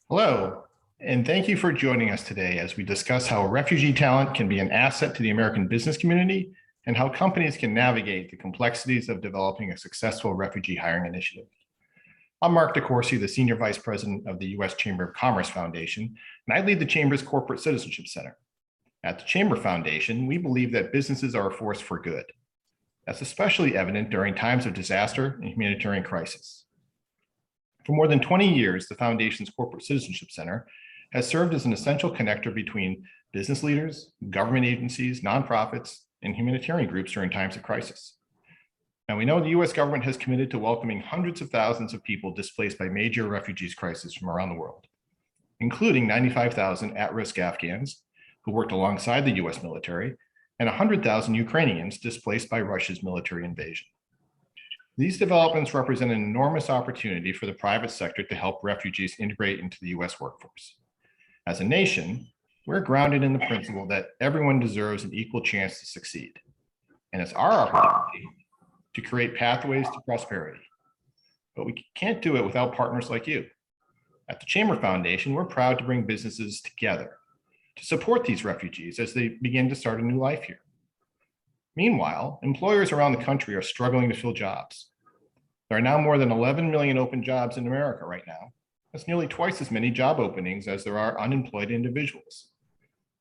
Hello, and thank you for joining us today as we discuss how refugee talent can be an asset to the American business community and how companies can navigate the complexities of developing a successful refugee hiring initiative. I'm Mark DeCourcy, the Senior Vice President of the U.S. Chamber of Commerce Foundation, and I lead the Chamber's Corporate Citizenship Center. At the Chamber Foundation, we believe that businesses are a force for good. That's especially evident during times of disaster and humanitarian crisis. For more than 20 years, the Foundation's Corporate Citizenship Center has served as an essential connector between business leaders, government agencies, nonprofits, and humanitarian groups during times of crisis. Now, we know the U.S. government has committed to welcoming hundreds of thousands of people displaced by major refugees crises from around the world, including 95,000 at-risk Afghans who worked alongside the U.S. military and 100,000 Ukrainians displaced by Russia's military invasion. These developments represent an enormous opportunity for the private sector to help refugees integrate into the U.S. workforce. As a nation, we're grounded in the principle that everyone deserves an equal chance to succeed. And it's our opportunity to create pathways to prosperity. But we can't do it without partners like you. At the Chamber Foundation, we're proud to bring businesses together to support these refugees as they begin to start a new life here. Meanwhile, employers around the country are struggling to fill jobs. There are now more than 11 million open jobs in America right now. That's nearly twice as many job openings as there are unemployed individuals.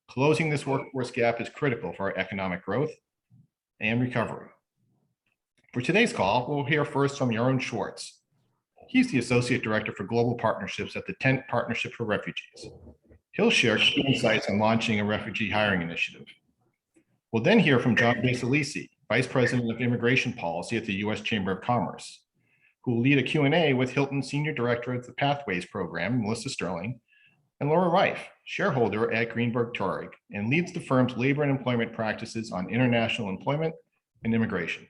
Closing this workforce gap is critical for our economic growth and recovery. For today's call, we'll hear first from Yaron Schwartz. He's the Associate Director for Global Partnerships at the Tent Partnership for Refugees. He'll share key insights on launching a refugee hiring initiative. We'll then hear from John Basilisi, Vice President of Immigration Policy at the U.S. Chamber of Commerce, who will lead a Q&A with Hilton Senior Director of the Pathways Program, Melissa Sterling, and Laura Reif, shareholder at Greenberg Traurig, and leads the firm's labor and employment practices on international employment and immigration.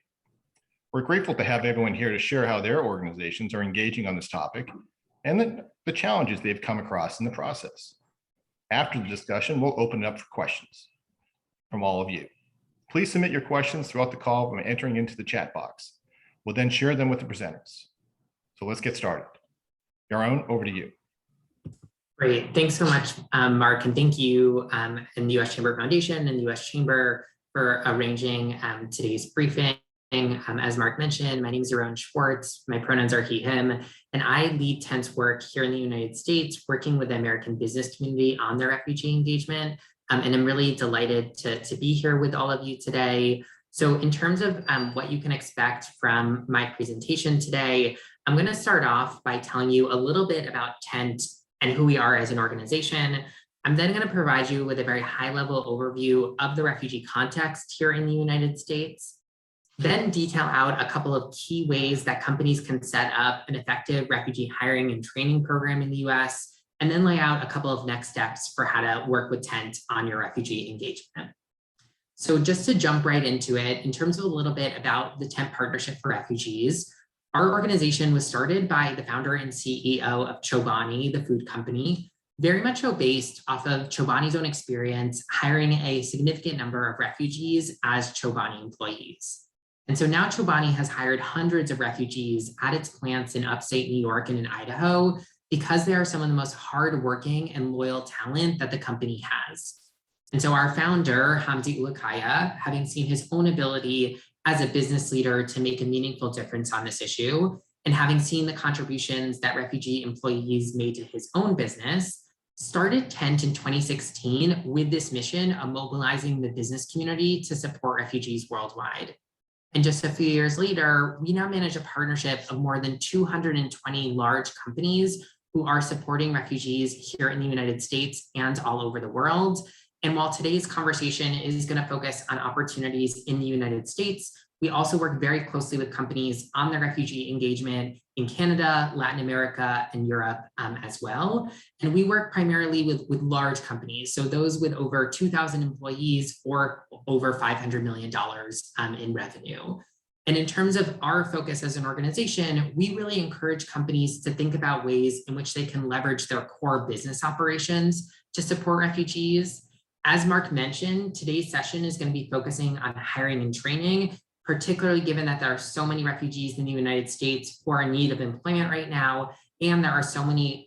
We're grateful to have everyone here to share how their organizations are engaging on this topic and the challenges they've come across in the process. After the discussion, we'll open it up for questions from all of you. Please submit your questions throughout the call by entering into the chat box. We'll then share them with the presenters. So let's get started. Yaron, over to you. Great, thanks so much, Mark, and thank you and the U.S. Chamber Foundation and the U.S. Chamber for arranging today's briefing. As Mark mentioned, my name is Yaron Schwartz. My pronouns are he, him, and I lead Tent's work here in the United States, working with the American business community on their refugee engagement. And I'm really delighted to be here with all of you today. So in terms of what you can expect from my presentation today, I'm going to start off by telling you a little bit about Tent and who we are as an organization. I'm then going to provide you with a very high-level overview of the refugee context here in the United States, then detail out a couple of key ways that companies can set up an effective refugee hiring and training program in the US, and then lay out a couple of next steps for how to work with Tent on your refugee engagement. So just to jump right into it, in terms of a little bit about the Tent Partnership for Refugees, our organization was started by the founder and CEO of Chobani, the food company, very much so based off of Chobani's own experience hiring a significant number of refugees as Chobani employees. And so now Chobani has hired hundreds of refugees at its plants in upstate New York and in Idaho, because they are some of the most hardworking and loyal talent that the company has. And so our founder, Hamdi Ulukaya, having seen his own ability as a business leader to make a meaningful difference on this issue, and having seen the contributions that refugee employees made to his own business, started Tent in 2016 with this mission of mobilizing the business community to support refugees worldwide. And just a few years later, we now manage a partnership of more than 220 large companies who are supporting refugees here in the United States and all over the world. And while today's conversation is going to focus on opportunities in the United States, we also work very closely with companies on their refugee engagement in Canada, Latin America, and Europe as well. And we work primarily with large companies, so those with over 2,000 employees or over $500 million in revenue. And in terms of our focus as an organization, we really encourage companies to think about ways in which they can leverage their core business operations to support refugees. As Mark mentioned, today's session is going to be focusing on hiring and training, particularly given that there are so many refugees in the United States who are in need of employment right now, and there are so many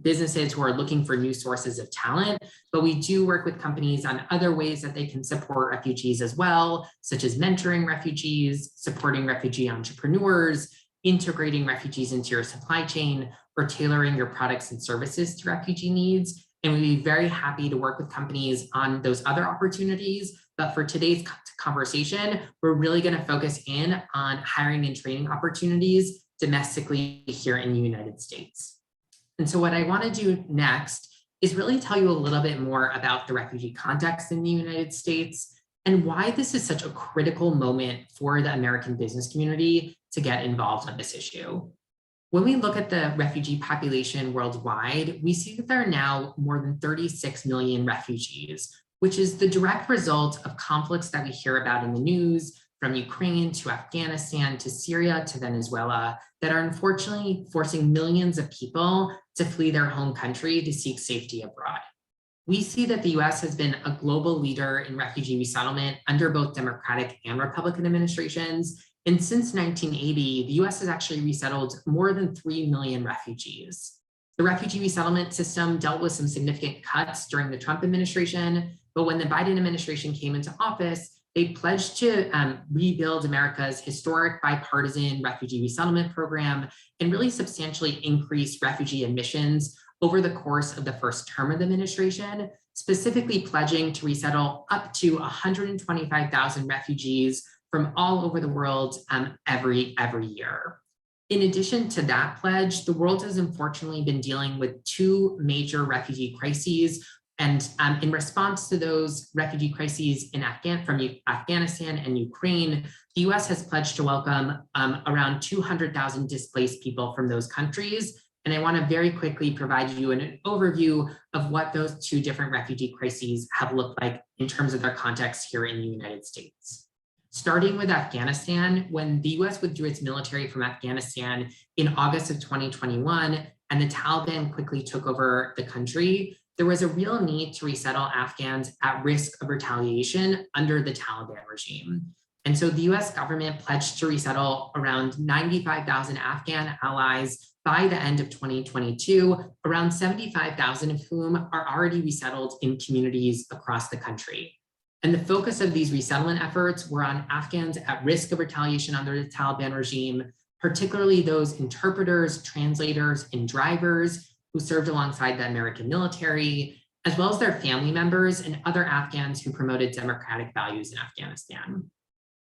businesses who are looking for new sources of talent, but we do work with companies on other ways that they can support refugees as well, such as mentoring refugees, supporting refugee entrepreneurs, integrating refugees into your supply chain, or tailoring your products and services to refugee needs. And we'd be very happy to work with companies on those other opportunities. But for today's conversation, we're really going to focus in on hiring and training opportunities domestically here in the United States. And so what I want to do next is really tell you a little bit more about the refugee context in the United States and why this is such a critical moment for the American business community to get involved on this issue. When we look at the refugee population worldwide, we see that there are now more than 36 million refugees, which is the direct result of conflicts that we hear about in the news, from Ukraine to Afghanistan to Syria to Venezuela, that are unfortunately forcing millions of people to flee their home country to seek safety abroad. We see that the US has been a global leader in refugee resettlement under both Democratic and Republican administrations. And since 1980, the US has actually resettled more than 3 million refugees. The refugee resettlement system dealt with some significant cuts during the Trump administration, but when the Biden administration came into office, they pledged to rebuild America's historic bipartisan refugee resettlement program and really substantially increase refugee admissions over the course of the first term of the administration, specifically pledging to resettle up to 125,000 refugees from all over the world every year. In addition to that pledge, the world has unfortunately been dealing with two major refugee crises. And in response to those refugee crises from Afghanistan and Ukraine, the US has pledged to welcome around 200,000 displaced people from those countries. And I want to very quickly provide you an overview of what those two different refugee crises have looked like in terms of their context here in the United States. Starting with Afghanistan, when the US withdrew its military from Afghanistan in August of 2021, and the Taliban quickly took over the country, there was a real need to resettle Afghans at risk of retaliation under the Taliban regime. And so the US government pledged to resettle around 95,000 Afghan allies by the end of 2022, around 75,000 of whom are already resettled in communities across the country. And the focus of these resettlement efforts were on Afghans at risk of retaliation under the Taliban regime, particularly those interpreters, translators, and drivers who served alongside the American military, as well as their family members and other Afghans who promoted democratic values in Afghanistan.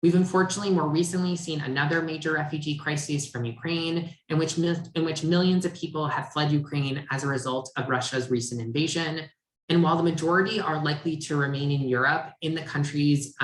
We've unfortunately more recently seen another major refugee crisis from Ukraine, in which millions of people have fled Ukraine as a result of Russia's recent invasion. And while the majority are likely to remain in Europe, in the countries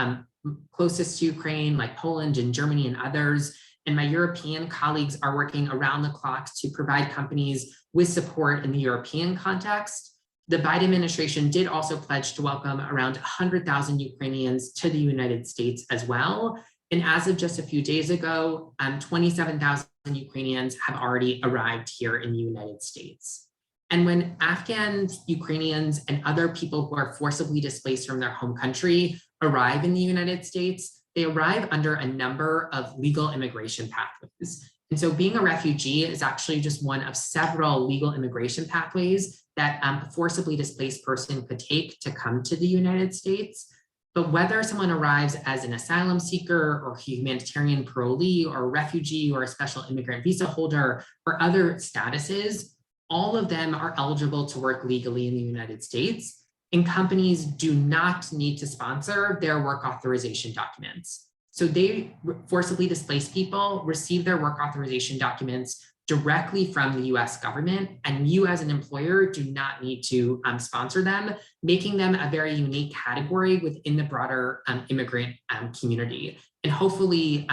closest to Ukraine, like Poland and Germany and others, and my European colleagues are working around the clock to provide companies with support in the European context, the Biden administration did also pledge to welcome around 100,000 Ukrainians to the United States as well. And as of just a few days ago, 27,000 Ukrainians have already arrived here in the United States. And when Afghans, Ukrainians, and other people who are forcibly displaced from their home country arrive in the United States, they arrive under a number of legal immigration pathways. And so being a refugee is actually just one of several legal immigration pathways that a forcibly displaced person could take to come to the United States. But whether someone arrives as an asylum seeker or humanitarian parolee or a refugee or a special immigrant visa holder or other statuses, all of them are eligible to work legally in the United States, and companies do not need to sponsor their work authorization documents. So they forcibly displaced people receive their work authorization documents directly from the US government, and you as an employer do not need to sponsor them, making them a very unique category within the broader immigrant community. And hopefully,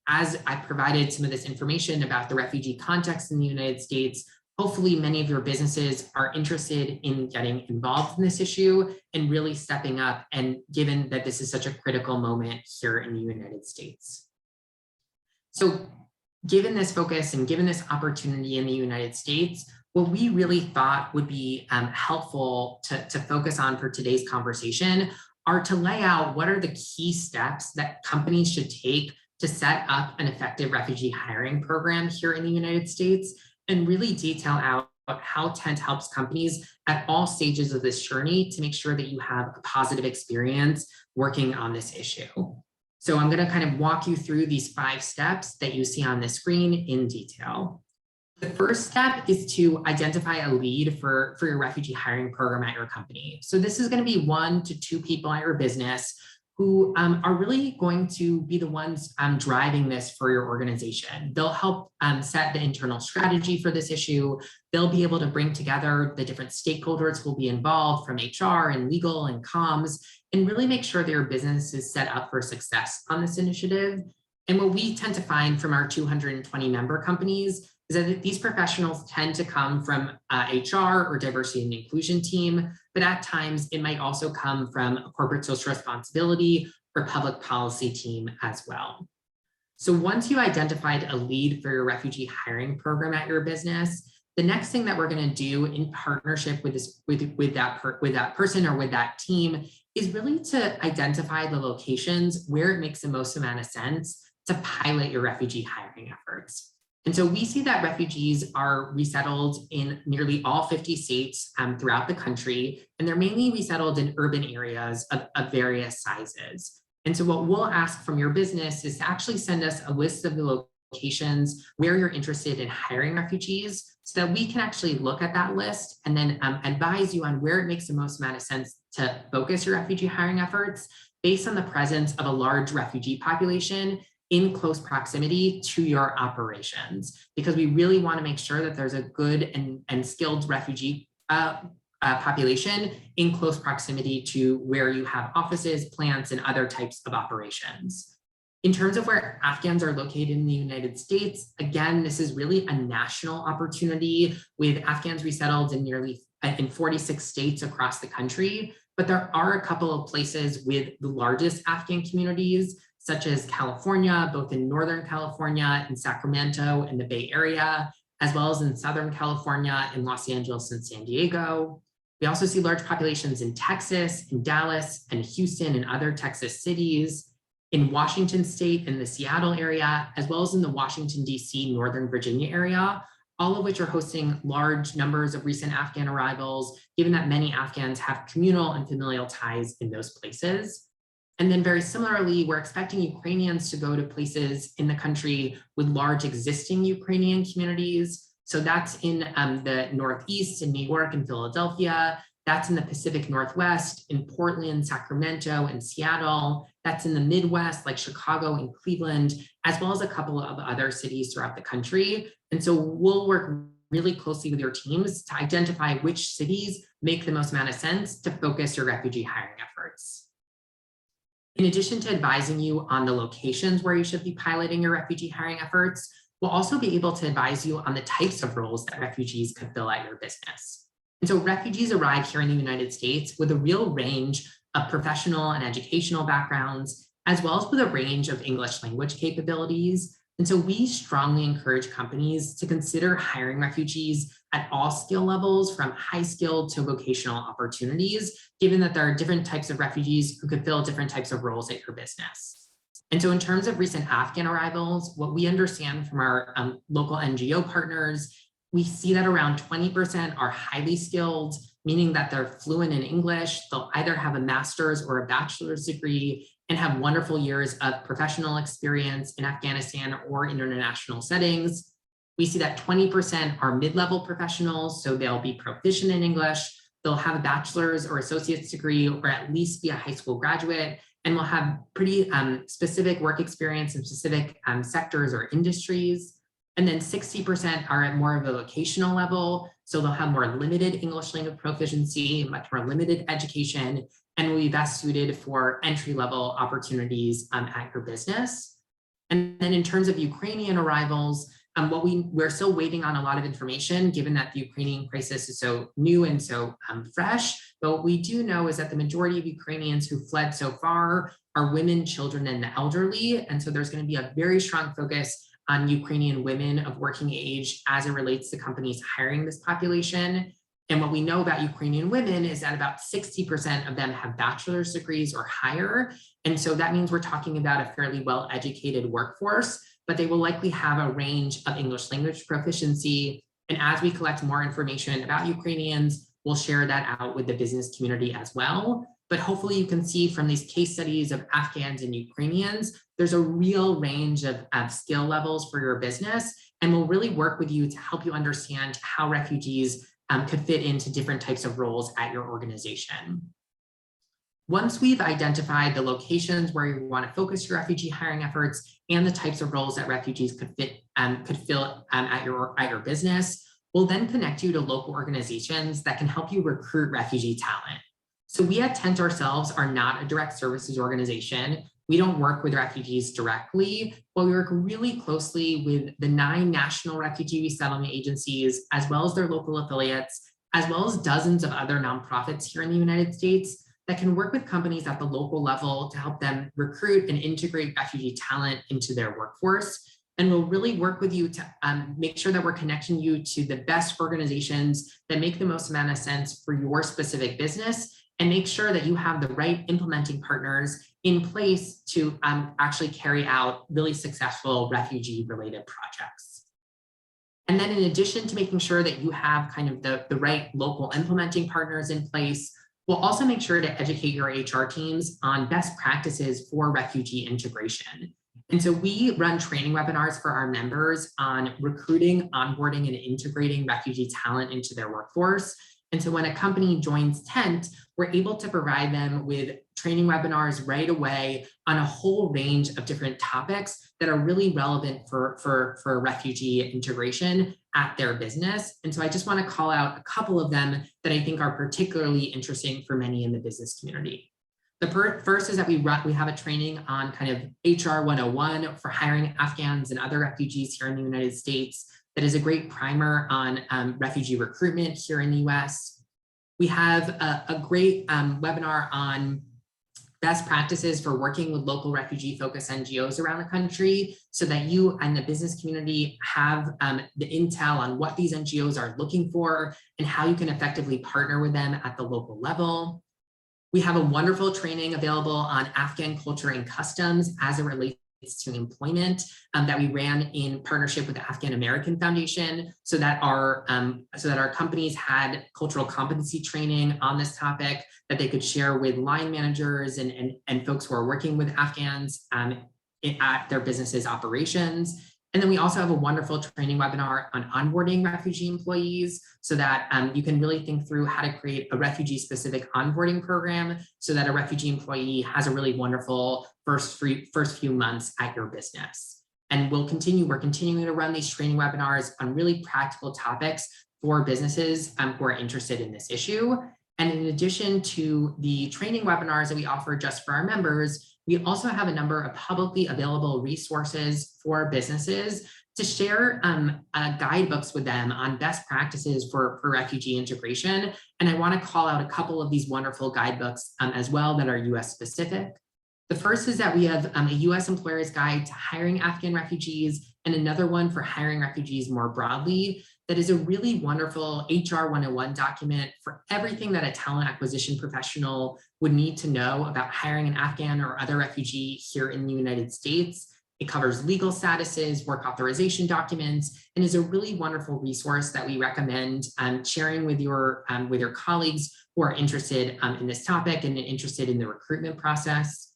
as I provided some of this information about the refugee context in the United States, hopefully many of your businesses are interested in getting involved in this issue and really stepping up, and given that this is such a critical moment here in the United States. So given this focus and given this opportunity in the United States, what we really thought would be helpful to focus on for today's conversation are to lay out what are the key steps that companies should take to set up an effective refugee hiring program here in the United States, and really detail out how Tent helps companies at all stages of this journey to make sure that you have a positive experience working on this issue. So I'm going to kind of walk you through these 5 steps that you see on the screen in detail. The first step is to identify a lead for your refugee hiring program at your company. So this is going to be 1 to 2 people at your business who are really going to be the ones driving this for your organization. They'll help set the internal strategy for this issue. They'll be able to bring together the different stakeholders who will be involved from HR and legal and comms, and really make sure that your business is set up for success on this initiative. And what we tend to find from our 220 member companies is that these professionals tend to come from HR or diversity and inclusion team, but at times it might also come from a corporate social responsibility or public policy team as well. So once you identified a lead for your refugee hiring program at your business, the next thing that we're going to do in partnership with that person or with that team is really to identify the locations where it makes the most amount of sense to pilot your refugee hiring efforts. And so we see that refugees are resettled in nearly all 50 states throughout the country, and they're mainly resettled in urban areas of various sizes. And so what we'll ask from your business is to actually send us a list of the locations where you're interested in hiring refugees so that we can actually look at that list and then advise you on where it makes the most amount of sense to focus your refugee hiring efforts based on the presence of a large refugee population in close proximity to your operations, because we really want to make sure that there's a good and skilled refugee population in close proximity to where you have offices, plants, and other types of operations. In terms of where Afghans are located in the United States, again, this is really a national opportunity with Afghans resettled in 46 states across the country, but there are a couple of places with the largest Afghan communities, such as California, both in Northern California, in Sacramento, and the Bay Area, as well as in Southern California, in Los Angeles and San Diego. We also see large populations in Texas, in Dallas, and Houston, and other Texas cities, in Washington State, in the Seattle area, as well as in the Washington, D.C., Northern Virginia area, all of which are hosting large numbers of recent Afghan arrivals, given that many Afghans have communal and familial ties in those places. And then very similarly, we're expecting Ukrainians to go to places in the country with large existing Ukrainian communities. So that's in the Northeast, in New York and Philadelphia. That's in the Pacific Northwest, in Portland, Sacramento, and Seattle. That's in the Midwest, like Chicago and Cleveland, as well as a couple of other cities throughout the country. And so we'll work really closely with your teams to identify which cities make the most amount of sense to focus your refugee hiring efforts. In addition to advising you on the locations where you should be piloting your refugee hiring efforts, we'll also be able to advise you on the types of roles that refugees could fill at your business. And so refugees arrive here in the United States with a real range of professional and educational backgrounds, as well as with a range of English language capabilities. And so we strongly encourage companies to consider hiring refugees at all skill levels, from high skilled to vocational opportunities, given that there are different types of refugees who could fill different types of roles at your business. And so in terms of recent Afghan arrivals, what we understand from our local NGO partners, we see that around 20% are highly skilled, meaning that they're fluent in English. They'll either have a master's or a bachelor's degree and have wonderful years of professional experience in Afghanistan or international settings. We see that 20% are mid-level professionals, so they'll be proficient in English. They'll have a bachelor's or associate's degree, or at least be a high school graduate, and will have pretty specific work experience in specific sectors or industries. And then 60% are at more of a vocational level. So they'll have more limited English language proficiency, much more limited education, and will be best suited for entry-level opportunities at your business. And then in terms of Ukrainian arrivals, we're still waiting on a lot of information, given that the Ukrainian crisis is so new and so fresh. But what we do know is that the majority of Ukrainians who fled so far are women, children, and the elderly. And so there's going to be a very strong focus on Ukrainian women of working age as it relates to companies hiring this population. And what we know about Ukrainian women is that about 60% of them have bachelor's degrees or higher. And so that means we're talking about a fairly well-educated workforce, but they will likely have a range of English language proficiency, And as we collect more information about Ukrainians, we'll share that out with the business community as well. But hopefully you can see from these case studies of Afghans and Ukrainians, there's a real range of skill levels for your business. And we'll really work with you to help you understand how refugees could fit into different types of roles at your organization. Once we've identified the locations where you want to focus your refugee hiring efforts and the types of roles that refugees could fill at your business, we'll then connect you to local organizations that can help you recruit refugee talent. So we at Tent ourselves are not a direct services organization. We don't work with refugees directly, but we work really closely with the 9 national refugee resettlement agencies, as well as their local affiliates, as well as dozens of other nonprofits here in the United States that can work with companies at the local level to help them recruit and integrate refugee talent into their workforce. And we'll really work with you to make sure that we're connecting you to the best organizations that make the most amount of sense for your specific business, and make sure that you have the right implementing partners in place to actually carry out really successful refugee-related projects. And then in addition to making sure that you have kind of the right local implementing partners in place, we'll also make sure to educate your HR teams on best practices for refugee integration. And so we run training webinars for our members on recruiting, onboarding, and integrating refugee talent into their workforce. And so when a company joins Tent, we're able to provide them with training webinars right away on a whole range of different topics that are really relevant for refugee integration at their business. And so I just want to call out a couple of them that I think are particularly interesting for many in the business community. The first is that we have a training on kind of HR 101 for hiring Afghans and other refugees here in the United States. That is a great primer on refugee recruitment here in the US. We have a great webinar on best practices for working with local refugee-focused NGOs around the country, so that you and the business community have the intel on what these NGOs are looking for and how you can effectively partner with them at the local level. We have a wonderful training available on Afghan culture and customs as it relates to employment that we ran in partnership with the Afghan American Foundation, so that our companies had cultural competency training on this topic that they could share with line managers and folks who are working with Afghans at their businesses' operations. And then we also have a wonderful training webinar on onboarding refugee employees, so that you can really think through how to create a refugee-specific onboarding program so that a refugee employee has a really wonderful first few months at your business. And we're continuing to run these training webinars on really practical topics for businesses who are interested in this issue. And in addition to the training webinars that we offer just for our members, we also have a number of publicly available resources for businesses to share guidebooks with them on best practices for refugee integration. And I want to call out a couple of these wonderful guidebooks as well that are US specific. The first is that we have a US employer's guide to hiring Afghan refugees, and another one for hiring refugees more broadly. That is a really wonderful HR 101 document for everything that a talent acquisition professional would need to know about hiring an Afghan or other refugee here in the United States. It covers legal statuses, work authorization documents, and is a really wonderful resource that we recommend sharing with your colleagues who are interested in this topic and interested in the recruitment process.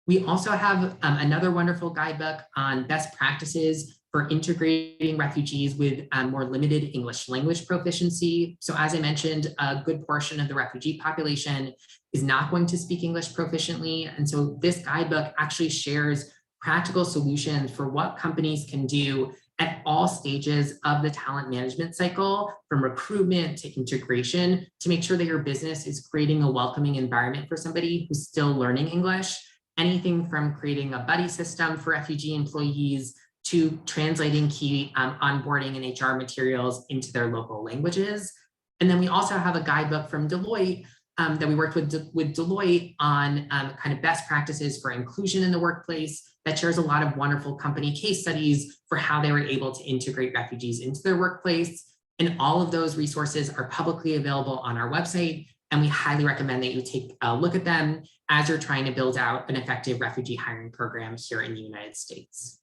We also have another wonderful guidebook on best practices for integrating refugees with more limited English language proficiency. So as I mentioned, a good portion of the refugee population is not going to speak English proficiently. And so this guidebook actually shares practical solutions for what companies can do at all stages of the talent management cycle, from recruitment to integration, to make sure that your business is creating a welcoming environment for somebody who's still learning English. Anything from creating a buddy system for refugee employees to translating key onboarding and HR materials into their local languages. And then we also have a guidebook from Deloitte that we worked with Deloitte on kind of best practices for inclusion in the workplace, that shares a lot of wonderful company case studies for how they were able to integrate refugees into their workplace. And all of those resources are publicly available on our website, and we highly recommend that you take a look at them as you're trying to build out an effective refugee hiring program here in the United States.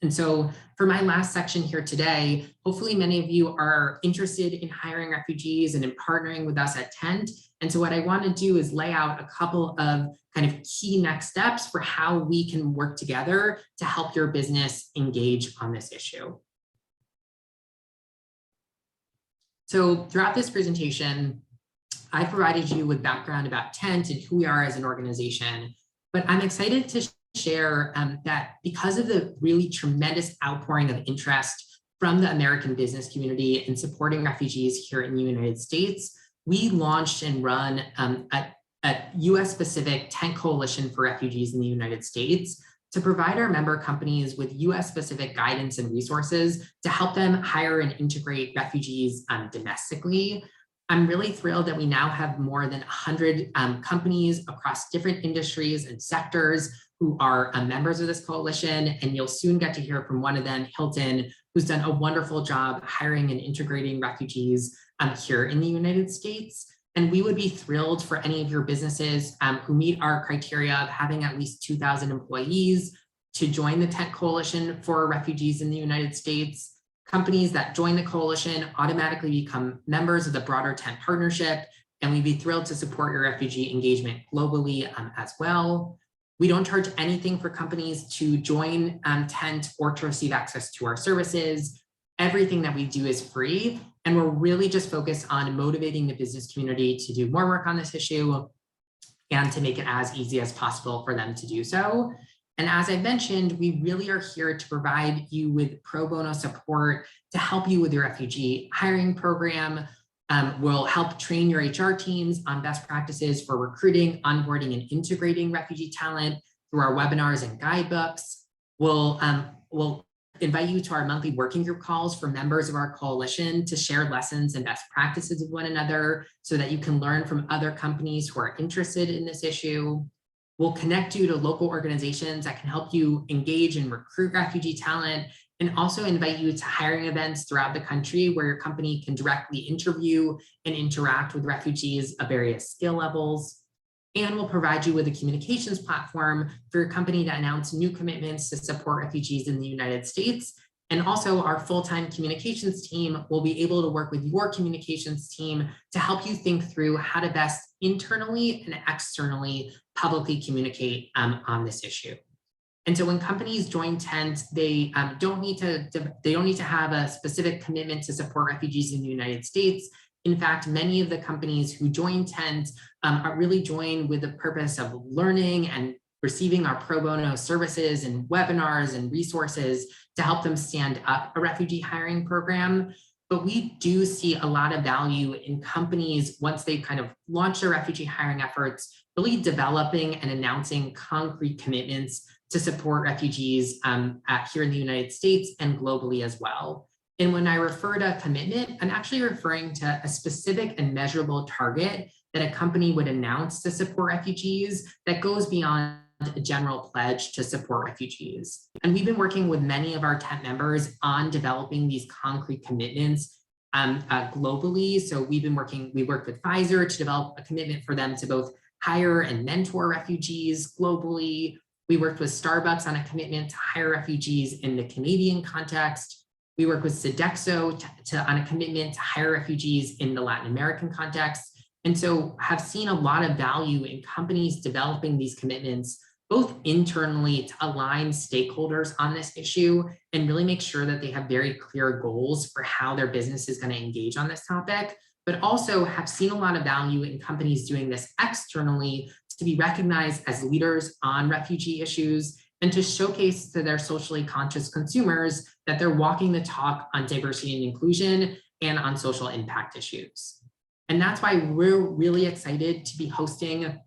And so for my last section here today, hopefully many of you are interested in hiring refugees and in partnering with us at Tent. And so what I want to do is lay out a couple of kind of key next steps for how we can work together to help your business engage on this issue. So throughout this presentation, I provided you with background about Tent and who we are as an organization, but I'm excited to share that because of the really tremendous outpouring of interest from the American business community in supporting refugees here in the United States, we launched and run a US-specific Tent Coalition for Refugees in the United States to provide our member companies with US-specific guidance and resources to help them hire and integrate refugees domestically. I'm really thrilled that we now have more than 100 companies across different industries and sectors who are members of this coalition, and you'll soon get to hear from one of them, Hilton, who's done a wonderful job hiring and integrating refugees here in the United States. And we would be thrilled for any of your businesses who meet our criteria of having at least 2,000 employees to join the Tent Coalition for Refugees in the United States. Companies that join the coalition automatically become members of the broader Tent partnership, and we'd be thrilled to support your refugee engagement globally as well. We don't charge anything for companies to join Tent or to receive access to our services. Everything that we do is free, and we're really just focused on motivating the business community to do more work on this issue and to make it as easy as possible for them to do so. And as I mentioned, we really are here to provide you with pro bono support to help you with your refugee hiring program. We'll help train your HR teams on best practices for recruiting, onboarding, and integrating refugee talent through our webinars and guidebooks. We'll invite you to our monthly working group calls for members of our coalition to share lessons and best practices with one another so that you can learn from other companies who are interested in this issue. We'll connect you to local organizations that can help you engage and recruit refugee talent, and also invite you to hiring events throughout the country where your company can directly interview and interact with refugees of various skill levels. And we'll provide you with a communications platform for your company to announce new commitments to support refugees in the United States. And also our full-time communications team will be able to work with your communications team to help you think through how to best internally and externally publicly communicate on this issue. And so when companies join Tent, they don't need to have a specific commitment to support refugees in the United States. In fact, many of the companies who join Tent are really joined with the purpose of learning and receiving our pro bono services and webinars and resources to help them stand up a refugee hiring program. But we do see a lot of value in companies, once they kind of launch their refugee hiring efforts, really developing and announcing concrete commitments to support refugees here in the United States and globally as well. And when I refer to commitment, I'm actually referring to a specific and measurable target that a company would announce to support refugees that goes beyond a general pledge to support refugees. And we've been working with many of our Tent members on developing these concrete commitments globally. So we worked with Pfizer to develop a commitment for them to both hire and mentor refugees globally. We worked with Starbucks on a commitment to hire refugees in the Canadian context. We worked with Sodexo on a commitment to hire refugees in the Latin American context. And so have seen a lot of value in companies developing these commitments, both internally to align stakeholders on this issue and really make sure that they have very clear goals for how their business is going to engage on this topic, but also have seen a lot of value in companies doing this externally to be recognized as leaders on refugee issues and to showcase to their socially conscious consumers that they're walking the talk on diversity and inclusion and on social impact issues. And that's why we're really excited to be hosting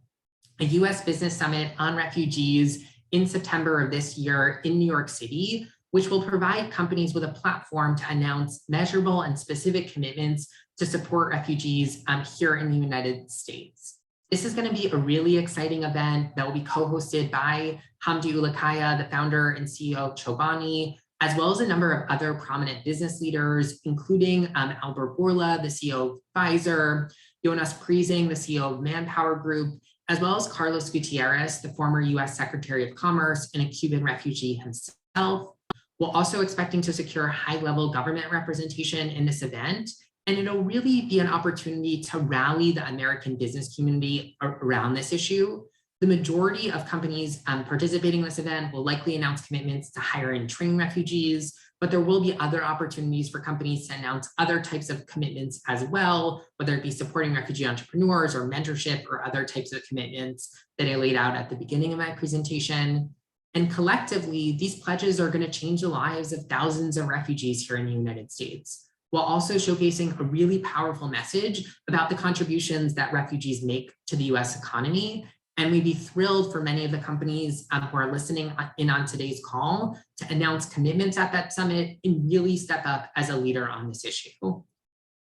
a US Business Summit on refugees in September of this year in New York City, which will provide companies with a platform to announce measurable and specific commitments to support refugees here in the United States. This is going to be a really exciting event that will be co-hosted by Hamdi Ulukaya, the founder and CEO of Chobani, as well as a number of other prominent business leaders, including Albert Bourla, the CEO of Pfizer, Jonas Priesing, the CEO of Manpower Group, as well as Carlos Gutierrez, the former US Secretary of Commerce and a Cuban refugee himself. We're also expecting to secure high-level government representation in this event, and it'll really be an opportunity to rally the American business community around this issue. The majority of companies participating in this event will likely announce commitments to hire and train refugees, but there will be other opportunities for companies to announce other types of commitments as well, whether it be supporting refugee entrepreneurs or mentorship or other types of commitments that I laid out at the beginning of my presentation. And collectively, these pledges are going to change the lives of thousands of refugees here in the United States, while also showcasing a really powerful message about the contributions that refugees make to the US economy. And we'd be thrilled for many of the companies who are listening in on today's call to announce commitments at that summit and really step up as a leader on this issue.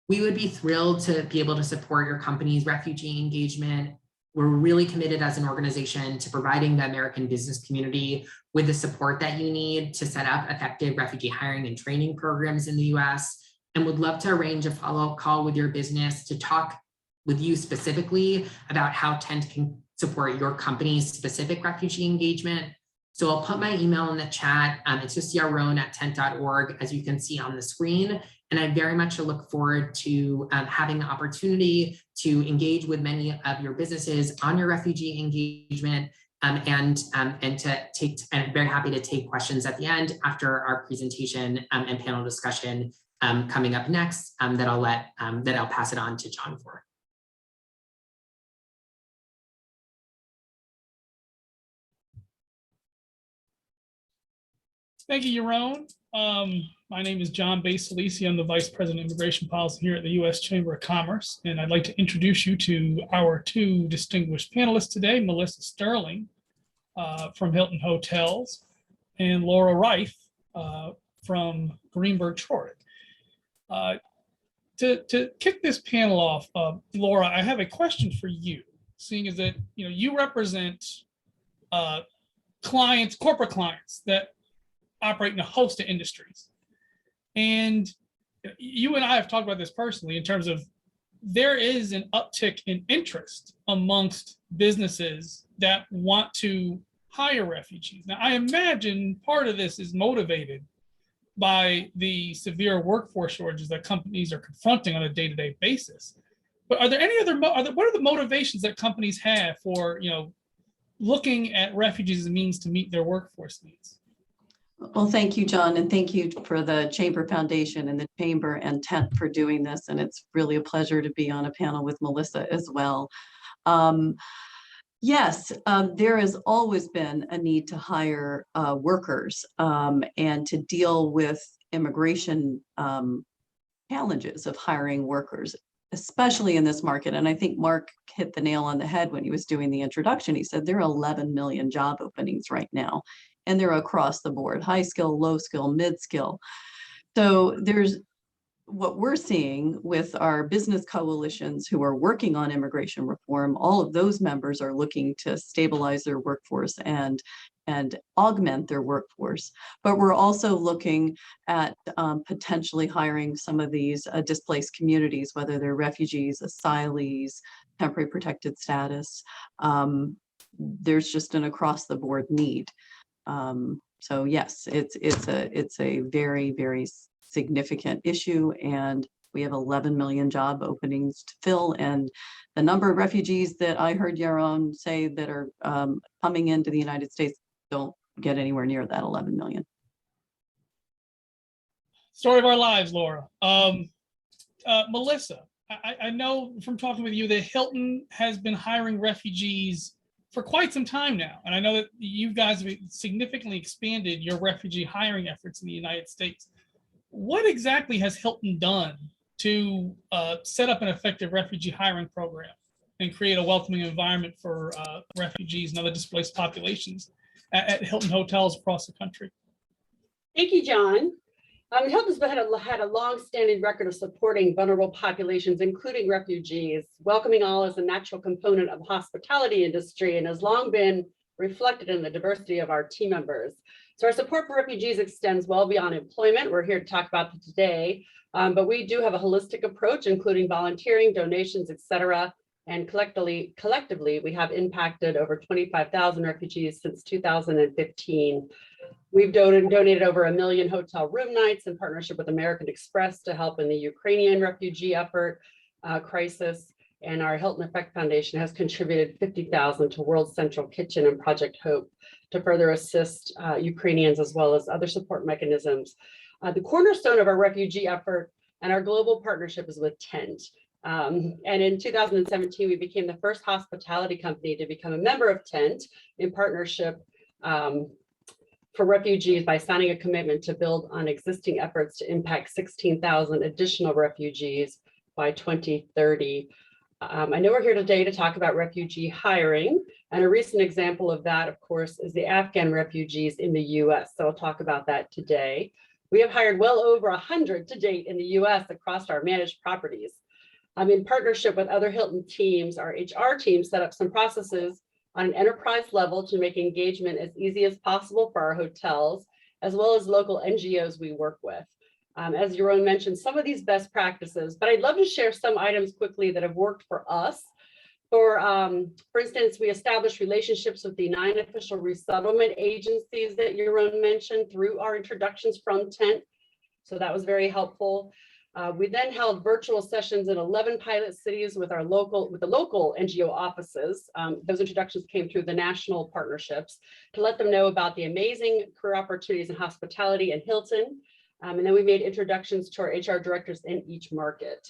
We would be thrilled to be able to support your company's refugee engagement. We're really committed as an organization to providing the American business community with the support that you need to set up effective refugee hiring and training programs in the US, and would love to arrange a follow-up call with your business to talk with you specifically about how TENT can support your company's specific refugee engagement. So I'll put my email in the chat. It's just yaron@tent.org, as you can see on the screen. And I very much look forward to having the opportunity to engage with many of your businesses on your refugee engagement, and I'm very happy to take questions at the end after our presentation and panel discussion coming up next that I'll pass it on to John for. Thank you, Yaron. My name is John Basalisi. I'm the Vice President of Immigration Policy here at the U.S. Chamber of Commerce, and I'd like to introduce you to our two distinguished panelists today, Melissa Sterling from Hilton Hotels and Laura Reif from Greenberg Traurig. To kick this panel off, Laura, I have a question for you, seeing as that you represent clients, corporate clients that operate in a host of industries. And you and I have talked about this personally in terms of there is an uptick in interest amongst businesses that want to hire refugees. Now, I imagine part of this is motivated by the severe workforce shortages that companies are confronting on a day-to-day basis. But are there any other, what are the motivations that companies have for, looking at refugees as a means to meet their workforce needs? Well, thank you, John, and thank you for the Chamber Foundation and the Chamber and TENT for doing this. And it's really a pleasure to be on a panel with Melissa as well. Yes, there has always been a need to hire workers and to deal with immigration challenges of hiring workers, especially in this market. And I think Mark hit the nail on the head when he was doing the introduction. He said there are 11 million job openings right now, and they're across the board, high skill, low skill, mid skill. So there's what we're seeing with our business coalitions who are working on immigration reform. All of those members are looking to stabilize their workforce and augment their workforce. But we're also looking at potentially hiring some of these displaced communities, whether they're refugees, asylees, temporary protected status. There's just an across the board need. So yes, it's a very, very significant issue, and we have 11 million job openings to fill. And the number of refugees that I heard Yaron say that are coming into the United States don't get anywhere near that 11 million. Story of our lives, Laura. Melissa, I know from talking with you that Hilton has been hiring refugees for quite some time now. And I know that you guys have significantly expanded your refugee hiring efforts in the United States. What exactly has Hilton done to set up an effective refugee hiring program and create a welcoming environment for refugees and other displaced populations at Hilton hotels across the country? Thank you, John. Hilton's had a long-standing record of supporting vulnerable populations, including refugees. Welcoming all is a natural component of the hospitality industry and has long been reflected in the diversity of our team members. So our support for refugees extends well beyond employment. We're here to talk about that today, but we do have a holistic approach, including volunteering, donations, etc. And collectively, we have impacted over 25,000 refugees since 2015. We've donated over 1 million hotel room nights in partnership with American Express to help in the Ukrainian refugee effort crisis. And our Hilton Effect Foundation has contributed $50,000 to World Central Kitchen and Project Hope to further assist Ukrainians as well as other support mechanisms. The cornerstone of our refugee effort and our global partnership is with Tent. And in 2017, we became the first hospitality company to become a member of Tent in partnership for refugees by signing a commitment to build on existing efforts to impact 16,000 additional refugees by 2030. I know we're here today to talk about refugee hiring, and a recent example of that, of course, is the Afghan refugees in the US. So I'll talk about that today. We have hired well over 100 to date in the US across our managed properties. In partnership with other Hilton teams, our HR team set up some processes on an enterprise level to make engagement as easy as possible for our hotels, as well as local NGOs we work with. As Yaron mentioned, some of these best practices, but I'd love to share some items quickly that have worked for us. For instance, we established relationships with the 9 official resettlement agencies that Yaron mentioned through our introductions from Tent. So that was very helpful. We then held virtual sessions in 11 pilot cities with the local NGO offices. Those introductions came through the national partnerships to let them know about the amazing career opportunities in hospitality and Hilton. And then we made introductions to our HR directors in each market.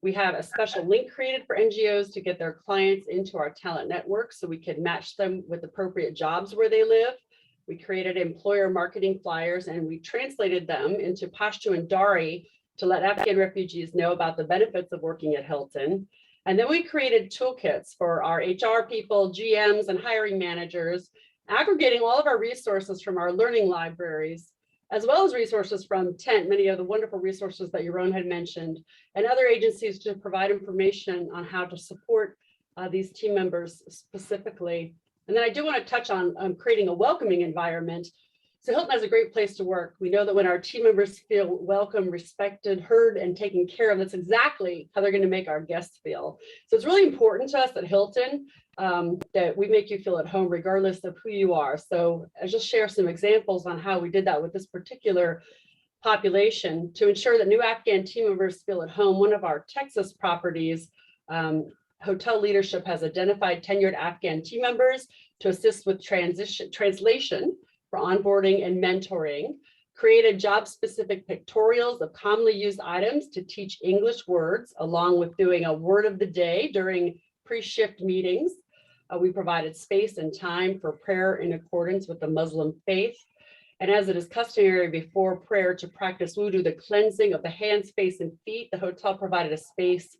We have a special link created for NGOs to get their clients into our talent network so we could match them with appropriate jobs where they live. We created employer marketing flyers and we translated them into Pashto and Dari to let Afghan refugees know about the benefits of working at Hilton. And then we created toolkits for our HR people, GMs, and hiring managers, aggregating all of our resources from our learning libraries, as well as resources from Tent, many of the wonderful resources that Yaron had mentioned, and other agencies to provide information on how to support these team members specifically. And then I do want to touch on creating a welcoming environment. So Hilton has a great place to work. We know that when our team members feel welcome, respected, heard, and taken care of, that's exactly how they're going to make our guests feel. So it's really important to us at Hilton that we make you feel at home regardless of who you are. So I'll just share some examples on how we did that with this particular population to ensure that new Afghan team members feel at home. One of our Texas properties, hotel leadership has identified tenured Afghan team members to assist with translation for onboarding and mentoring, created job-specific pictorials of commonly used items to teach English words, along with doing a word of the day during pre-shift meetings. We provided space and time for prayer in accordance with the Muslim faith. And as it is customary before prayer to practice wudu, the cleansing of the hands, face, and feet, the hotel provided a space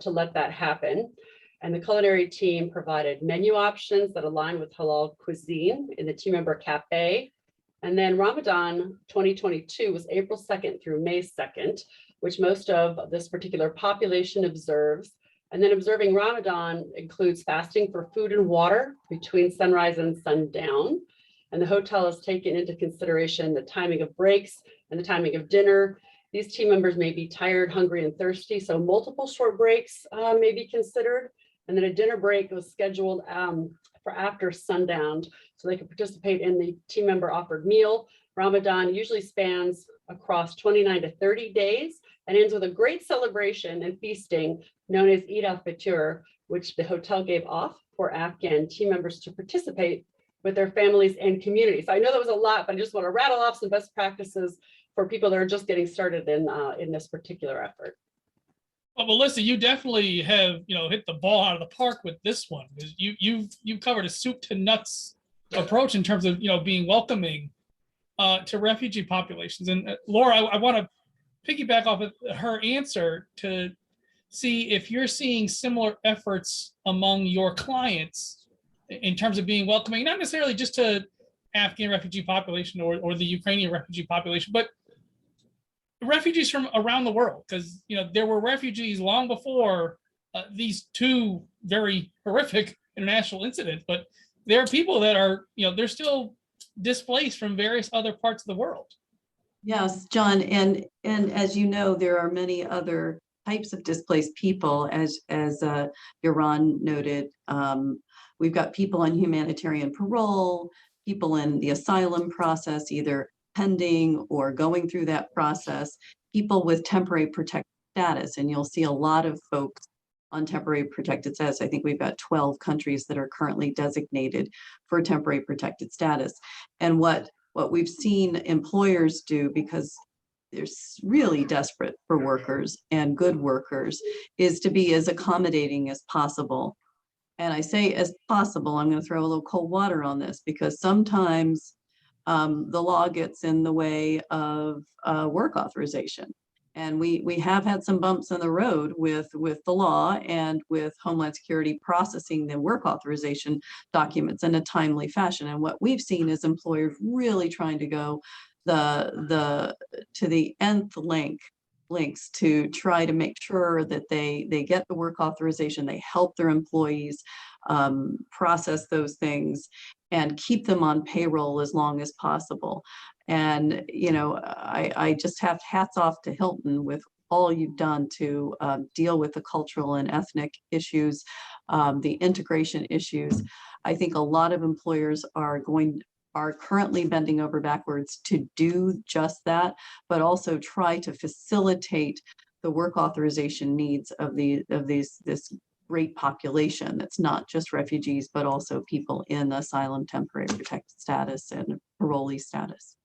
to let that happen. And the culinary team provided menu options that align with halal cuisine in the team member cafe. And then Ramadan 2022 was April 2nd through May 2nd, which most of this particular population observes. And then observing Ramadan includes fasting for food and water between sunrise and sundown. And the hotel has taken into consideration the timing of breaks and the timing of dinner. These team members may be tired, hungry, and thirsty, so multiple short breaks may be considered. And then a dinner break was scheduled for after sundown so they could participate in the team member offered meal. Ramadan usually spans across 29 to 30 days and ends with a great celebration and feasting known as Eid al-Fitr, which the hotel gave off for Afghan team members to participate with their families and communities. So I know that was a lot, but I just want to rattle off some best practices for people that are just getting started in this particular effort. Well, Melissa, you definitely have hit the ball out of the park with this one. You've covered a soup to nuts approach in terms of being welcoming to refugee populations. And Laura, I want to piggyback off of her answer to see if you're seeing similar efforts among your clients in terms of being welcoming, not necessarily just to Afghan refugee population or the Ukrainian refugee population, but refugees from around the world, because there were refugees long before these two very horrific international incidents, but there are people that are they're still displaced from various other parts of the world. Yes, John, and as you know, there are many other types of displaced people, as Yaron noted. We've got people on humanitarian parole, people in the asylum process, either pending or going through that process, people with temporary protected status. And you'll see a lot of folks on temporary protected status. I think we've got 12 countries that are currently designated for temporary protected status. And what we've seen employers do, because they're really desperate for workers and good workers, is to be as accommodating as possible. And I say as possible, I'm going to throw a little cold water on this, because sometimes the law gets in the way of work authorization. And we have had some bumps in the road with the law and with Homeland Security processing the work authorization documents in a timely fashion. And what we've seen is employers really trying to go to the nth lengths to try to make sure that they get the work authorization, they help their employees process those things and keep them on payroll as long as possible. And, you know, I just have hats off to Hilton with all you've done to deal with the cultural and ethnic issues, the integration issues. I think a lot of employers are currently bending over backwards to do just that, but also try to facilitate the work authorization needs of this great population that's not just refugees, but also people in asylum, temporary protected status, and parolee status.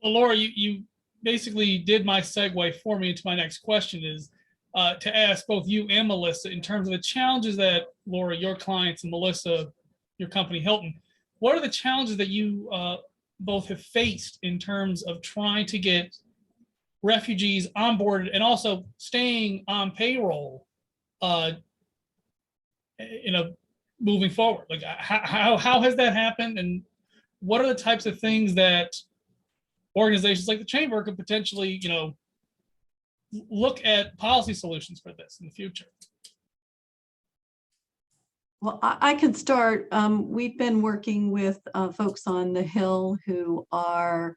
Well, Laura, you basically did my segue for me into my next question, is to ask both you and Melissa, in terms of the challenges that, Laura, your clients, and Melissa, your company Hilton, what are the challenges that you both have faced in terms of trying to get refugees onboarded and also staying on payroll, moving forward? Like, how has that happened, and what are the types of things that organizations like the Chamber could potentially, look at policy solutions for this in the future? Well, I can start. We've been working with folks on the Hill who are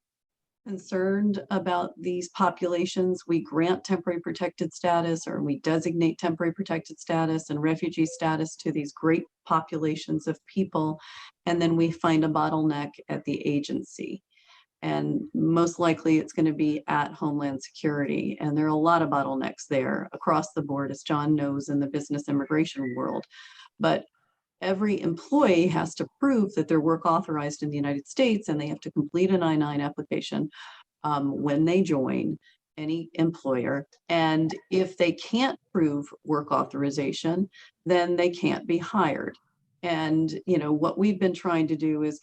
concerned about these populations. We grant temporary protected status, or we designate temporary protected status and refugee status to these great populations of people, and then we find a bottleneck at the agency. And most likely it's going to be at Homeland Security. And there are a lot of bottlenecks there across the board, as John knows, in the business immigration world. But every employee has to prove that they're work authorized in the United States, and they have to complete an I-9 application when they join any employer. And if they can't prove work authorization, then they can't be hired. And what we've been trying to do is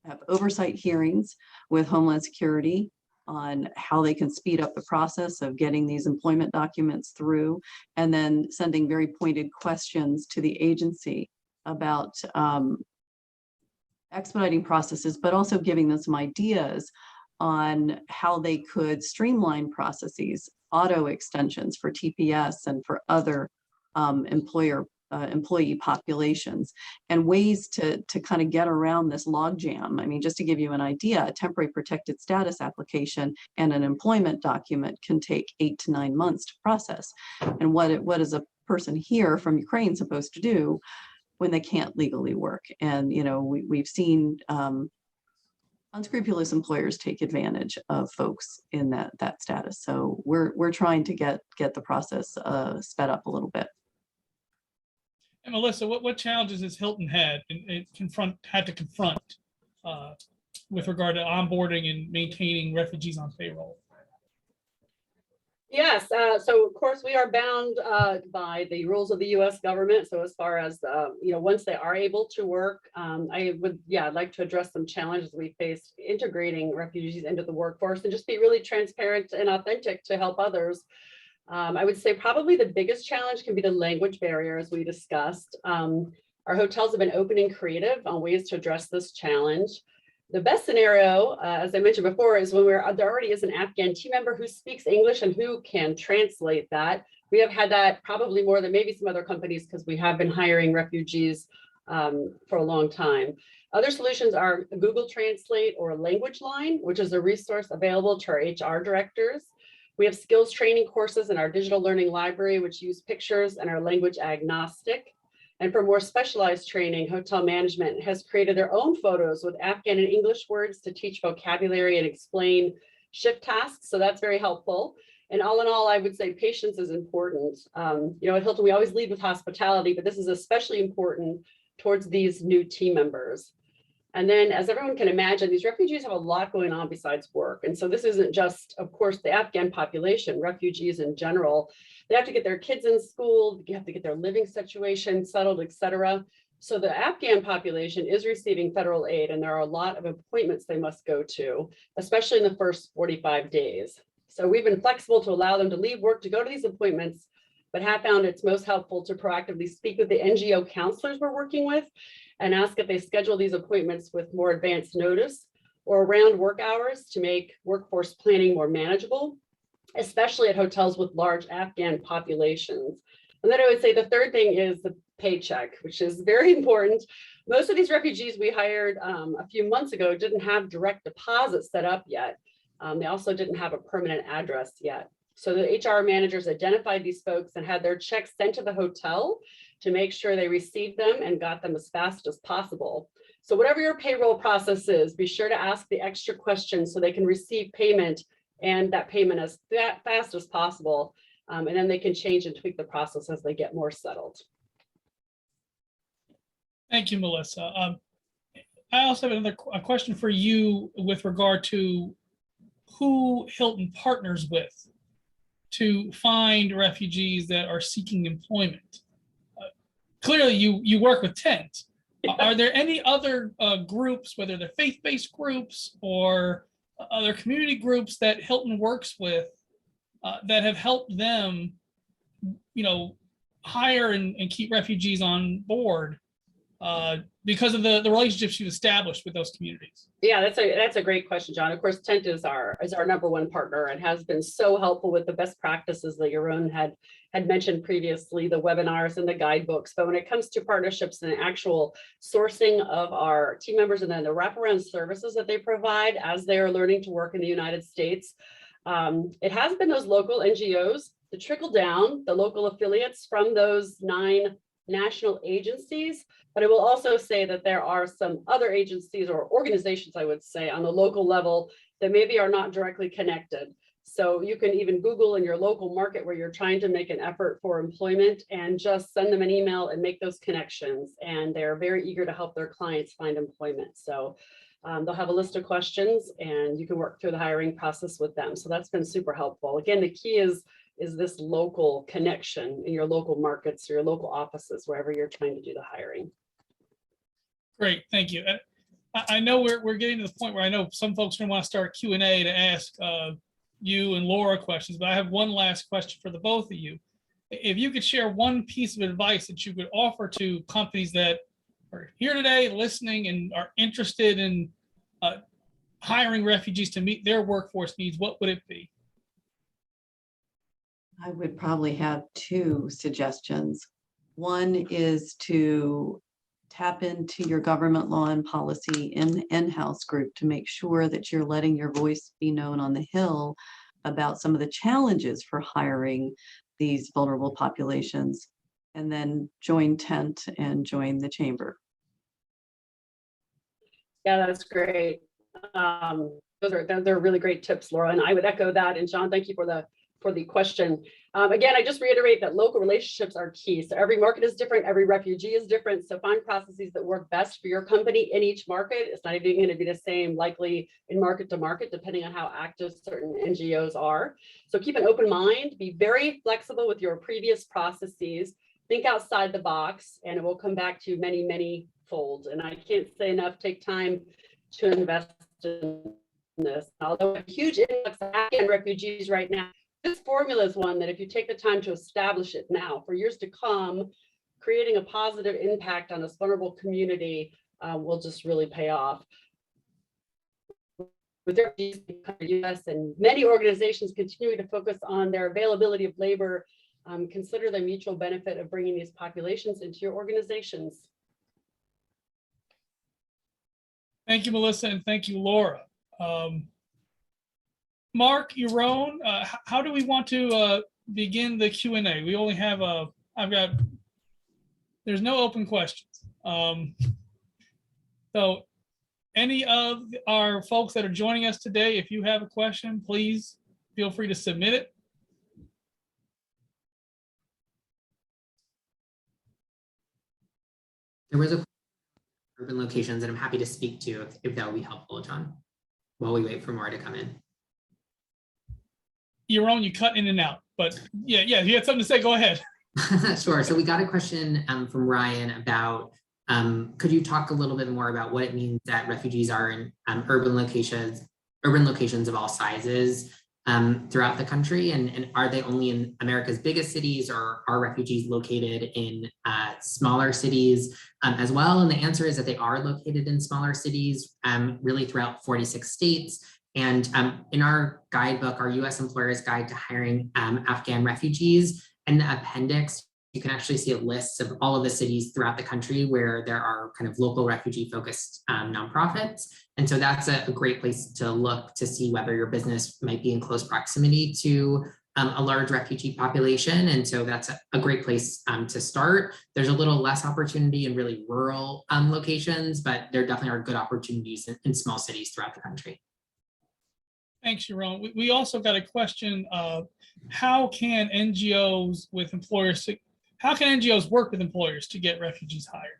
have oversight hearings with Homeland Security on how they can speed up the process of getting these employment documents through, and then sending very pointed questions to the agency about expediting processes, but also giving them some ideas on how they could streamline processes, auto extensions for TPS and for other employee populations, and ways to kind of get around this logjam. I mean, just to give you an idea, a temporary protected status application and an employment document can take 8 to 9 months to process. And what is a person here from Ukraine supposed to do when they can't legally work? And we've seen unscrupulous employers take advantage of folks in that status. So we're trying to get the process sped up a little bit. And Melissa, what challenges has Hilton had to confront with regard to onboarding and maintaining refugees on payroll? Yes, so of course we are bound by the rules of the U.S. government. So as far as once they are able to work, I'd like to address some challenges we faced integrating refugees into the workforce, and just be really transparent and authentic to help others. I would say probably the biggest challenge can be the language barrier, as we discussed. Our hotels have been open and creative on ways to address this challenge. The best scenario, as I mentioned before, is when there already is an Afghan team member who speaks English and who can translate that. We have had that probably more than maybe some other companies, because we have been hiring refugees for a long time. Other solutions are Google Translate or Language Line, which is a resource available to our HR directors. We have skills training courses in our digital learning library, which use pictures and are language agnostic. And for more specialized training, hotel management has created their own photos with Afghan and English words to teach vocabulary and explain shift tasks. So that's very helpful. And all in all, I would say patience is important. At Hilton, we always lead with hospitality, but this is especially important towards these new team members. And then, as everyone can imagine, these refugees have a lot going on besides work. And so this isn't just, of course, the Afghan population, refugees in general. They have to get their kids in school, they have to get their living situation settled, et cetera. So the Afghan population is receiving federal aid, and there are a lot of appointments they must go to, especially in the first 45 days. So we've been flexible to allow them to leave work to go to these appointments, but have found it's most helpful to proactively speak with the NGO counselors we're working with and ask if they schedule these appointments with more advanced notice or around work hours to make workforce planning more manageable, especially at hotels with large Afghan populations. And then I would say the third thing is the paycheck, which is very important. Most of these refugees we hired a few months ago didn't have direct deposit set up yet. They also didn't have a permanent address yet. So the HR managers identified these folks and had their checks sent to the hotel to make sure they received them and got them as fast as possible. So whatever your payroll process is, be sure to ask the extra questions so they can receive payment and that payment as fast as possible. And then they can change and tweak the process as they get more settled. Thank you, Melissa. I also have a question for you with regard to who Hilton partners with to find refugees that are seeking employment. Clearly, you work with Tent. Are there any other groups, whether they're faith-based groups or other community groups that Hilton works with that have helped them, hire and keep refugees on board because of the relationships you've established with those communities? Yeah, that's a great question, John. Of course, Tent is our number one partner and has been so helpful with the best practices that Yaron had mentioned previously, the webinars and the guidebooks. But when it comes to partnerships and actual sourcing of our team members and then the wraparound services that they provide as they are learning to work in the United States, it has been those local NGOs, the trickle down, the local affiliates from those 9 national agencies. But I will also say that there are some other agencies or organizations, I would say, on the local level that maybe are not directly connected. So you can even Google in your local market where you're trying to make an effort for employment and just send them an email and make those connections. And they're very eager to help their clients find employment. So they'll have a list of questions and you can work through the hiring process with them. So that's been super helpful. Again, the key is this local connection in your local markets or your local offices, wherever you're trying to do the hiring. Great, thank you. I know we're getting to the point where I know some folks are going to want to start Q&A to ask you and Laura questions, but I have one last question for the both of you. If you could share one piece of advice that you could offer to companies that are here today listening and are interested in hiring refugees to meet their workforce needs, what would it be? I would probably have 2 suggestions. One is to tap into your government law and policy in-house group to make sure that you're letting your voice be known on the Hill about some of the challenges for hiring these vulnerable populations, and then join Tent and join the chamber. Yeah, that's great. Those are really great tips, Laura, and I would echo that. And John, thank you for the question. Again, I just reiterate that local relationships are key. So every market is different, every refugee is different. So find processes that work best for your company in each market. It's not even going to be the same likely in market to market, depending on how active certain NGOs are. So keep an open mind, be very flexible with your previous processes, think outside the box, and it will come back to you many, many fold. And I can't say enough, take time to invest in this. Although a huge influx of Afghan refugees right now, this formula is one that if you take the time to establish it now for years to come, creating a positive impact on this vulnerable community will just really pay off. With refugees in the US and many organizations continuing to focus on their availability of labor, consider the mutual benefit of bringing these populations into your organizations. Thank you, Melissa, and thank you, Laura. Mark, Yaron, how do we want to begin the Q&A? We only have I've got there's no open questions. So any of our folks that are joining us today, if you have a question, please feel free to submit it. There was a urban locations that I'm happy to speak to if that would be helpful, John, while we wait for more to come in. Yaron, you cut in and out, but yeah, you had something to say, go ahead. Sure. So we got a question from Ryan about, could you talk a little bit more about what it means that refugees are in urban locations of all sizes throughout the country, and are they only in America's biggest cities, or are refugees located in smaller cities as well? And the answer is that they are located in smaller cities, really throughout 46 states. And in our guidebook, our U.S. Employer's Guide to Hiring Afghan Refugees, in the appendix, you can actually see a list of all of the cities throughout the country where there are kind of local refugee focused nonprofits. And so that's a great place to look to see whether your business might be in close proximity to a large refugee population. And so that's a great place to start. There's a little less opportunity in really rural locations, but there definitely are good opportunities in small cities throughout the country. Thanks, Yaron. We also got a question of how can NGOs with employers, how can NGOs work with employers to get refugees hired?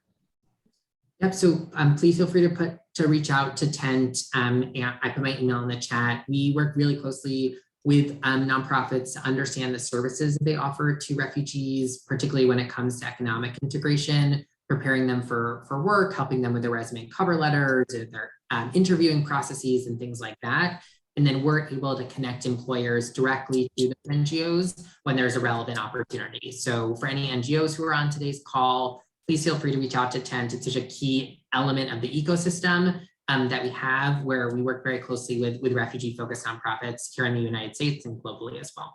Yep, so please feel free to reach out to Tent. And I put my email in the chat. We work really closely with nonprofits to understand the services that they offer to refugees, particularly when it comes to economic integration, preparing them for work, helping them with their resume and cover letters, their interviewing processes and things like that. And then we're able to connect employers directly to the NGOs when there's a relevant opportunity. So for any NGOs who are on today's call, please feel free to reach out to Tent. It's such a key element of the ecosystem that we have, where we work very closely with refugee-focused nonprofits here in the United States and globally as well.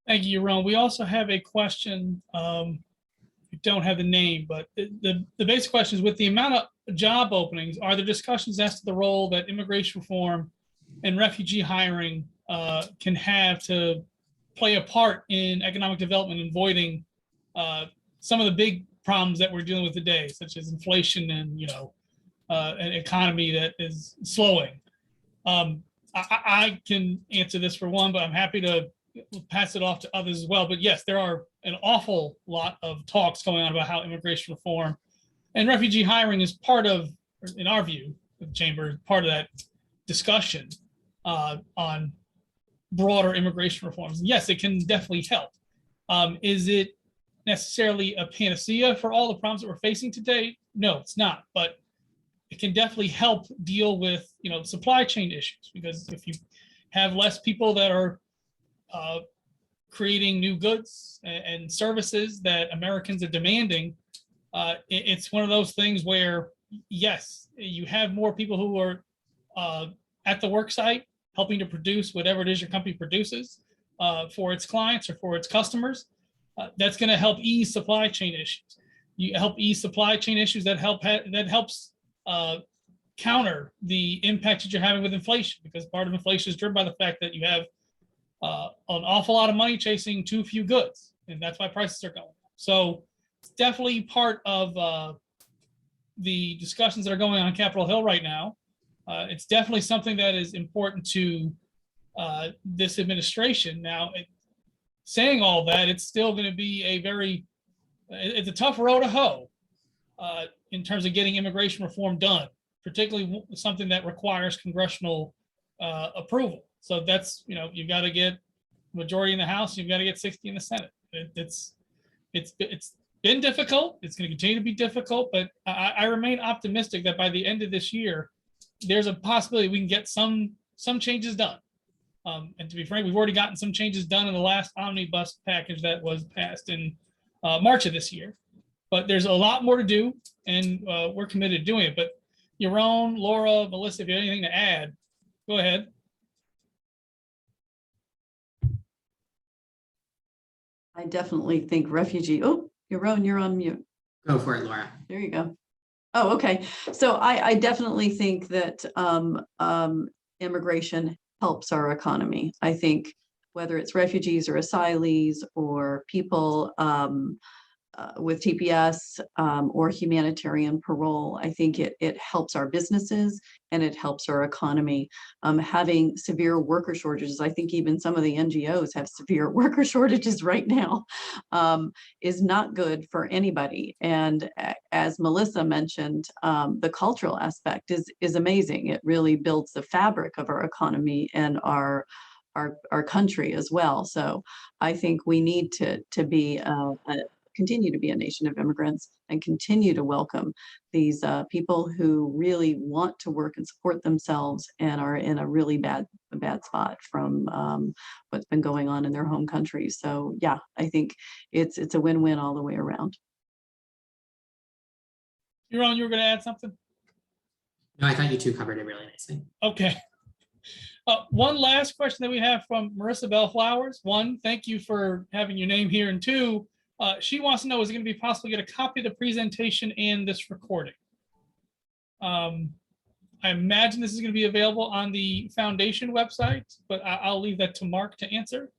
Thank you, Yaron. We also have a question. We don't have the name, but the basic question is, with the amount of job openings, are there discussions as to the role that immigration reform and refugee hiring can have to play a part in economic development and avoiding some of the big problems that we're dealing with today, such as inflation and an economy that is slowing? I can answer this for one, but I'm happy to pass it off to others as well. But yes, there are an awful lot of talks going on about how immigration reform and refugee hiring is part of, in our view, the chamber, part of that discussion on broader immigration reforms. Yes, it can definitely help. Is it necessarily a panacea for all the problems that we're facing today? No, it's not. But it can definitely help deal with supply chain issues, because if you have less people that are creating new goods and services that Americans are demanding, it's one of those things where, yes, you have more people who are at the work site helping to produce whatever it is your company produces for its clients or for its customers. That's going to help ease supply chain issues. You help ease supply chain issues that helps counter the impact that you're having with inflation, because part of inflation is driven by the fact that you have an awful lot of money chasing too few goods, and that's why prices are going up. So it's definitely part of the discussions that are going on Capitol Hill right now. It's definitely something that is important to this administration. Now, saying all that, it's still going to be it's a tough road to hoe in terms of getting immigration reform done, particularly something that requires congressional approval. So that's, you've got to get majority in the House, you've got to get 60 in the Senate. It's been difficult. It's going to continue to be difficult, but I remain optimistic that by the end of this year, there's a possibility we can get some changes done. And to be frank, we've already gotten some changes done in the last omnibus package that was passed in March of this year. But there's a lot more to do, and we're committed to doing it. But Yaron, Laura, Melissa, if you have anything to add, go ahead. I definitely think refugee. Oh, Yaron, you're on mute. Go for it, Laura. There you go. Oh, okay. So I definitely think that immigration helps our economy. I think whether it's refugees or asylees or people with TPS or humanitarian parole. I think it helps our businesses and it helps our economy. Having severe worker shortages, I think even some of the NGOs have severe worker shortages right now, is not good for anybody. And as Melissa mentioned, the cultural aspect is amazing. It really builds the fabric of our economy and our country as well. So I think we need to be continue to be a nation of immigrants and continue to welcome these people who really want to work and support themselves and are in a really bad spot from what's been going on in their home countries. So yeah, I think it's a win-win all the way around. Yaron, you were going to add something? No, I thought you two covered it really nicely. Okay. One last question that we have from Marissa Bell Flowers. One, thank you for having your name here. And two, she wants to know, is it going to be possible to get a copy of the presentation and this recording? I imagine this is going to be available on the foundation website, but I'll leave that to Mark to answer.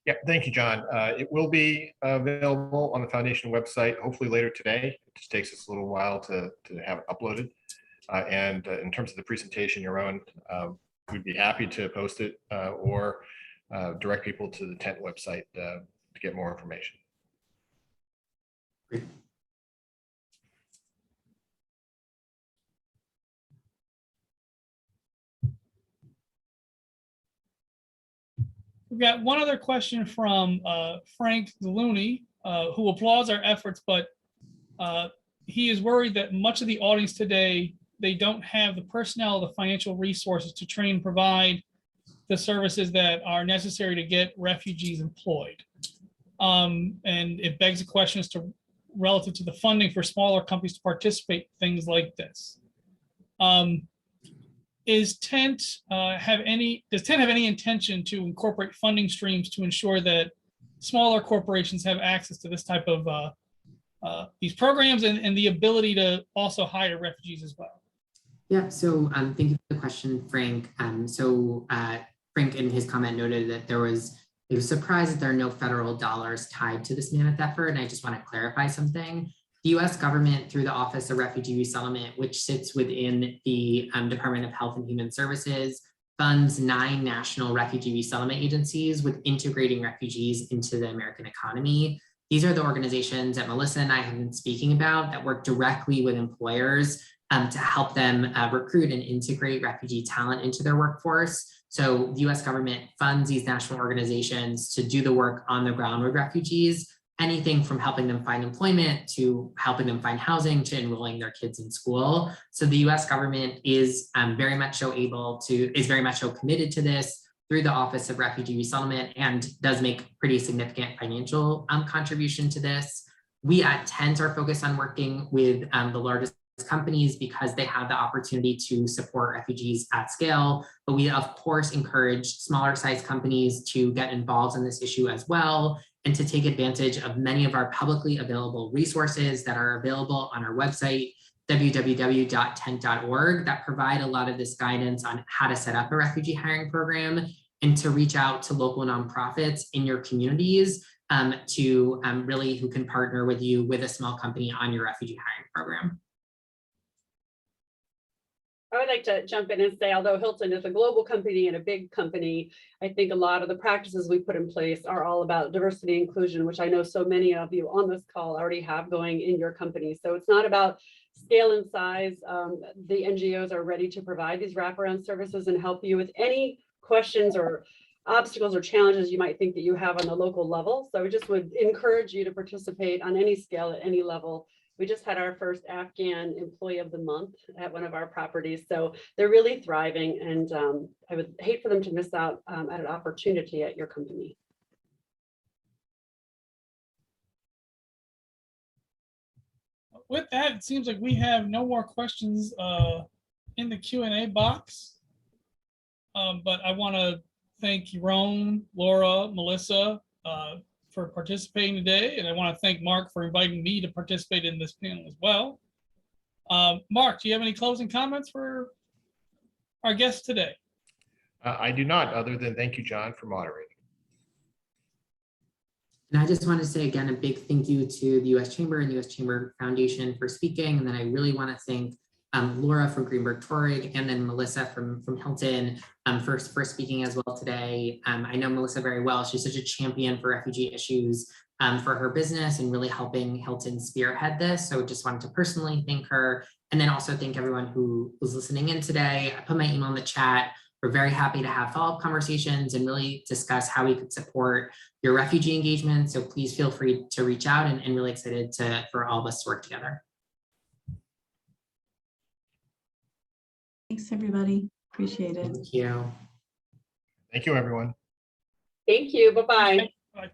Yeah, thank you, John. It will be available on the foundation website, hopefully later today. It just takes us a little while to have it uploaded. And in terms of the presentation, Yaron, we'd be happy to post it or direct people to the tent website to get more information. Great. We've got one other question from Frank Deluni, who applauds our efforts, but he is worried that much of the audience today, they don't have the personnel, the financial resources to train and provide the services that are necessary to get refugees employed. And it begs the question as to relative to the funding for smaller companies to participate in things like this. Does TENT have any intention to incorporate funding streams to ensure that smaller corporations have access to this type of these programs and the ability to also hire refugees as well? Yeah, so thank you for the question, Frank. Frank in his comment noted that he was surprised that there are no federal dollars tied to this mammoth effort. And I just want to clarify something. The US government, through the Office of Refugee Resettlement, which sits within the Department of Health and Human Services, funds 9 national refugee resettlement agencies with integrating refugees into the American economy. These are the organizations that Melissa and I have been speaking about that work directly with employers to help them recruit and integrate refugee talent into their workforce. So the US government funds these national organizations to do the work on the ground with refugees, anything from helping them find employment to helping them find housing to enrolling their kids in school. So the US government is very much so committed to this through the Office of Refugee Resettlement and does make pretty significant financial contribution to this. We at TENT are focused on working with the largest companies because they have the opportunity to support refugees at scale. But we of course encourage smaller size companies to get involved in this issue as well and to take advantage of many of our publicly available resources that are available on our website, www.tent.org, that provide a lot of this guidance on how to set up a refugee hiring program and to reach out to local nonprofits in your communities who can partner with you with a small company on your refugee hiring program. I would like to jump in and say, although Hilton is a global company and a big company, I think a lot of the practices we put in place are all about diversity and inclusion, which I know so many of you on this call already have going in your company. So it's not about scale and size. The NGOs are ready to provide these wraparound services and help you with any questions or obstacles or challenges you might think that you have on the local level. So I just would encourage you to participate on any scale at any level. We just had our first Afghan Employee of the Month at one of our properties. So they're really thriving, and I would hate for them to miss out at an opportunity at your company. With that, it seems like we have no more questions in the Q&A box. But I want to thank Yaron, Laura, Melissa, for participating today. And I want to thank Mark for inviting me to participate in this panel as well. Mark, do you have any closing comments for our guests today? I do not, other than thank you, John, for moderating. And I just want to say again, a big thank you to the U.S. Chamber and the U.S. Chamber Foundation for speaking. And then I really want to thank Laura from Greenberg Traurig and then Melissa from Hilton for speaking as well today. I know Melissa very well. She's such a champion for refugee issues for her business and really helping Hilton spearhead this. So just wanted to personally thank her and then also thank everyone who was listening in today. I put my email in the chat. We're very happy to have follow-up conversations and really discuss how we could support your refugee engagement. So please feel free to reach out and really excited for all of us to work together. Thanks, everybody. Appreciate it. Thank you. Thank you, everyone. Thank you. Bye-bye. Bye.